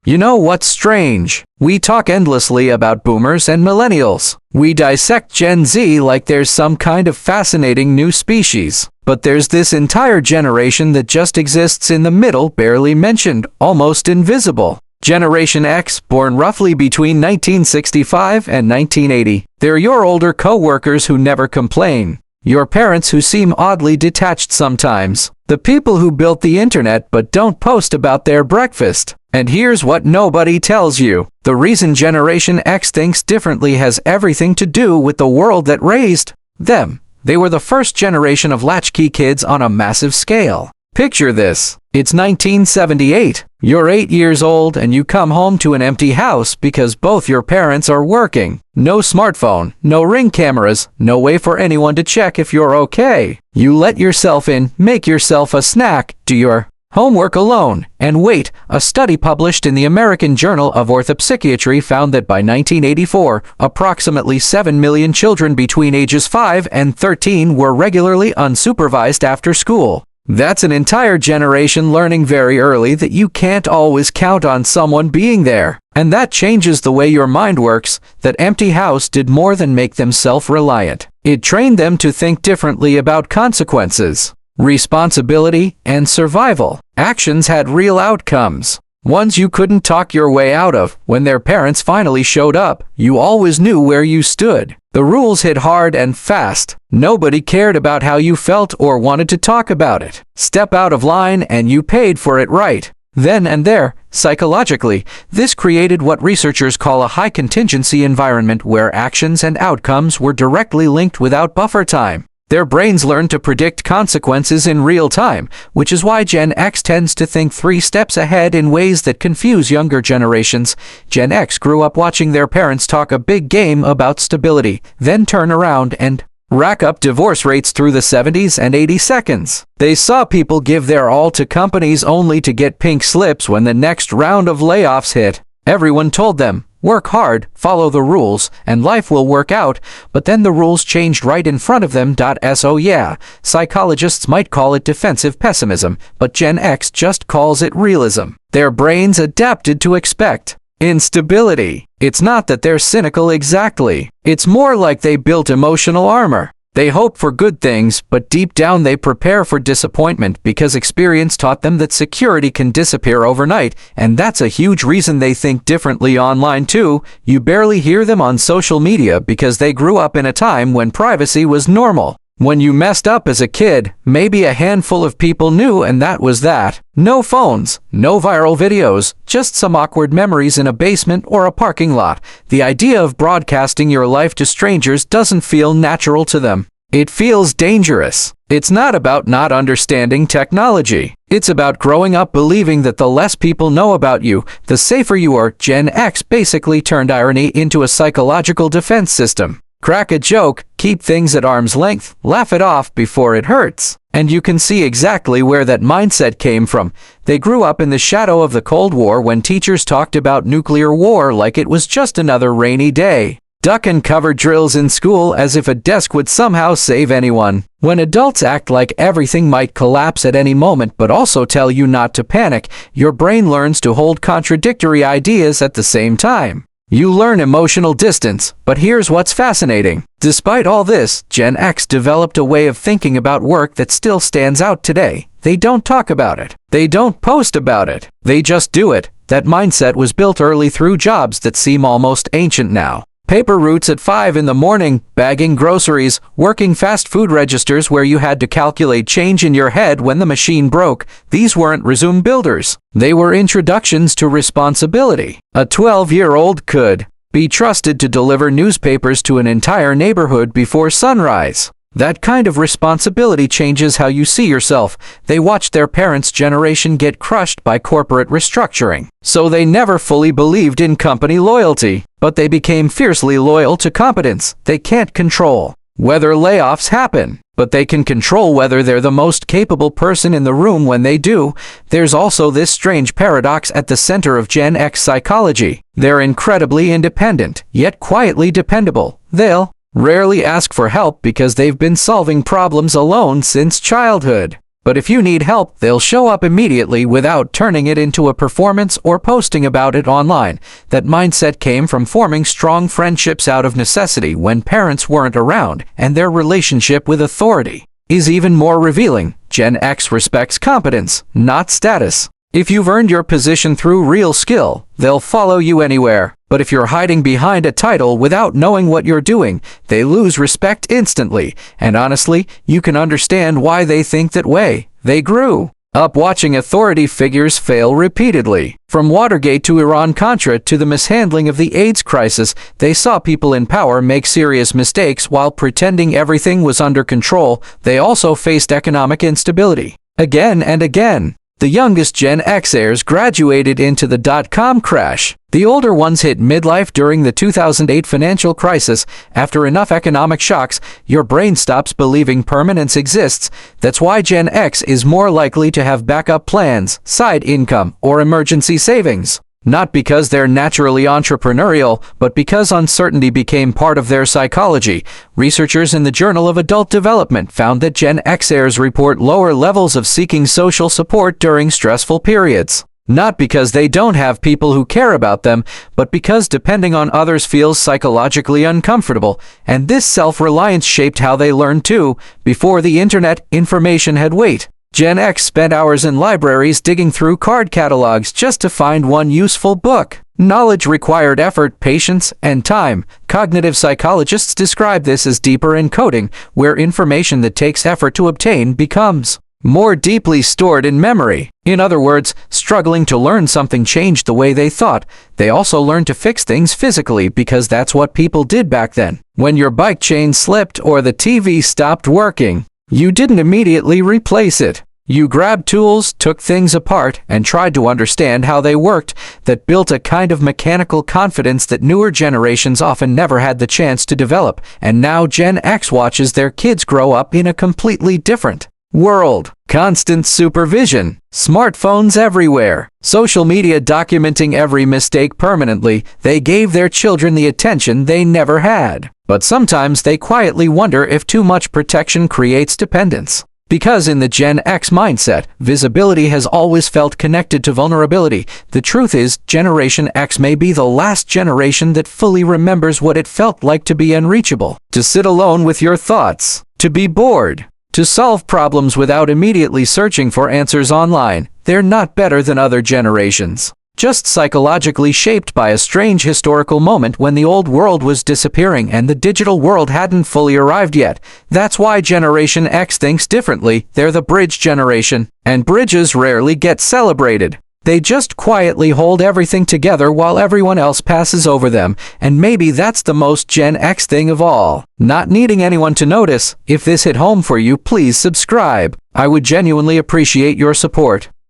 You know what's strange? We talk endlessly about boomers and millennials. We dissect Gen Z like there's some kind of fascinating new species. But there's this entire generation that just exists in the middle, barely mentioned, almost invisible. Generation X, born roughly between 1965 and 1980. They're your older co-workers who never complain. Your parents who seem oddly detached sometimes. The people who built the internet but don't post about their breakfast. And here's what nobody tells you. The reason Generation X thinks differently has everything to do with the world that raised them. They were the first generation of latchkey kids on a massive scale. Picture this. It's 1978. You're 8 years old and you come home to an empty house because both your parents are working. No smartphone, no Ring cameras, no way for anyone to check if you're okay. You let yourself in, make yourself a snack, do your homework alone, and wait. A study published in the American Journal of Orthopsychiatry found that by 1984, approximately 7 million children between ages 5 and 13 were regularly unsupervised after school. That's an entire generation learning very early that you can't always count on someone being there. And that changes the way your mind works. That empty house did more than make them self-reliant. It trained them to think differently about consequences, responsibility, and survival. Actions had real outcomes. Ones you couldn't talk your way out of. When their parents finally showed up, you always knew where you stood. The rules hit hard and fast. Nobody cared about how you felt or wanted to talk about it. Step out of line and you paid for it right then and there. Psychologically, this created what researchers call a high-contingency environment where actions and outcomes were directly linked without buffer time. Their brains learn to predict consequences in real time, which is why Gen X tends to think 3 steps ahead in ways that confuse younger generations. Gen X grew up watching their parents talk a big game about stability, then turn around and rack up divorce rates through the 70s and 80 seconds. They saw people give their all to companies only to get pink slips when the next round of layoffs hit. Everyone told them, work hard, follow the rules, and life will work out, but then the rules changed right in front of them. So yeah, psychologists might call it defensive pessimism, but Gen X just calls it realism. Their brains adapted to expect instability. It's not that they're cynical exactly. It's more like they built emotional armor. They hope for good things, but deep down they prepare for disappointment because experience taught them that security can disappear overnight, and that's a huge reason they think differently online too. You barely hear them on social media because they grew up in a time when privacy was normal. When you messed up as a kid, maybe a handful of people knew and that was that. No phones, no viral videos, just some awkward memories in a basement or a parking lot. The idea of broadcasting your life to strangers doesn't feel natural to them. It feels dangerous. It's not about not understanding technology. It's about growing up believing that the less people know about you, the safer you are. Gen X basically turned irony into a psychological defense system. Crack a joke, keep things at arm's length, laugh it off before it hurts. And you can see exactly where that mindset came from. They grew up in the shadow of the Cold War when teachers talked about nuclear war like it was just another rainy day. Duck and cover drills in school as if a desk would somehow save anyone. When adults act like everything might collapse at any moment but also tell you not to panic, your brain learns to hold contradictory ideas at the same time. You learn emotional distance, but here's what's fascinating. Despite all this, Gen X developed a way of thinking about work that still stands out today. They don't talk about it. They don't post about it. They just do it. That mindset was built early through jobs that seem almost ancient now. Paper routes at 5 in the morning, bagging groceries, working fast food registers where you had to calculate change in your head when the machine broke. These weren't resume builders. They were introductions to responsibility. A 12-year-old could be trusted to deliver newspapers to an entire neighborhood before sunrise. That kind of responsibility changes how you see yourself. They watched their parents' generation get crushed by corporate restructuring. So they never fully believed in company loyalty, but they became fiercely loyal to competence. They can't control whether layoffs happen, but they can control whether they're the most capable person in the room when they do. There's also this strange paradox at the center of Gen X psychology. They're incredibly independent, yet quietly dependable. They'll rarely ask for help because they've been solving problems alone since childhood. But if you need help, they'll show up immediately without turning it into a performance or posting about it online. That mindset came from forming strong friendships out of necessity when parents weren't around, and their relationship with authority is even more revealing. Gen X respects competence, not status. If you've earned your position through real skill, they'll follow you anywhere. But if you're hiding behind a title without knowing what you're doing, they lose respect instantly. And honestly, you can understand why they think that way. They grew up watching authority figures fail repeatedly. From Watergate to Iran-Contra to the mishandling of the AIDS crisis, they saw people in power make serious mistakes while pretending everything was under control. They also faced economic instability again and again. The youngest Gen Xers graduated into the dot-com crash. The older ones hit midlife during the 2008 financial crisis. After enough economic shocks, your brain stops believing permanence exists. That's why Gen X is more likely to have backup plans, side income, or emergency savings. Not because they're naturally entrepreneurial, but because uncertainty became part of their psychology. Researchers in the Journal of Adult Development found that Gen Xers report lower levels of seeking social support during stressful periods. Not because they don't have people who care about them, but because depending on others feels psychologically uncomfortable. And this self-reliance shaped how they learned too. Before the internet, information had weight. Gen X spent hours in libraries digging through card catalogs just to find one useful book. Knowledge required effort, patience, and time. Cognitive psychologists describe this as deeper encoding, where information that takes effort to obtain becomes more deeply stored in memory. In other words, struggling to learn something changed the way they thought. They also learned to fix things physically because that's what people did back then. When your bike chain slipped or the TV stopped working, you didn't immediately replace it. You grabbed tools, took things apart, and tried to understand how they worked. That built a kind of mechanical confidence that newer generations often never had the chance to develop. And now Gen X watches their kids grow up in a completely different world. Constant supervision. Smartphones everywhere. Social media documenting every mistake permanently. They gave their children the attention they never had. But sometimes they quietly wonder if too much protection creates dependence. Because in the Gen X mindset, visibility has always felt connected to vulnerability. The truth is, Generation X may be the last generation that fully remembers what it felt like to be unreachable, to sit alone with your thoughts, to be bored, to solve problems without immediately searching for answers online. They're not better than other generations, just psychologically shaped by a strange historical moment when the old world was disappearing and the digital world hadn't fully arrived yet. That's why Generation X thinks differently. They're the bridge generation, and bridges rarely get celebrated. They just quietly hold everything together while everyone else passes over them. And maybe that's the most Gen X thing of all, not needing anyone to notice. If this hit home for you, please subscribe. I would genuinely appreciate your support.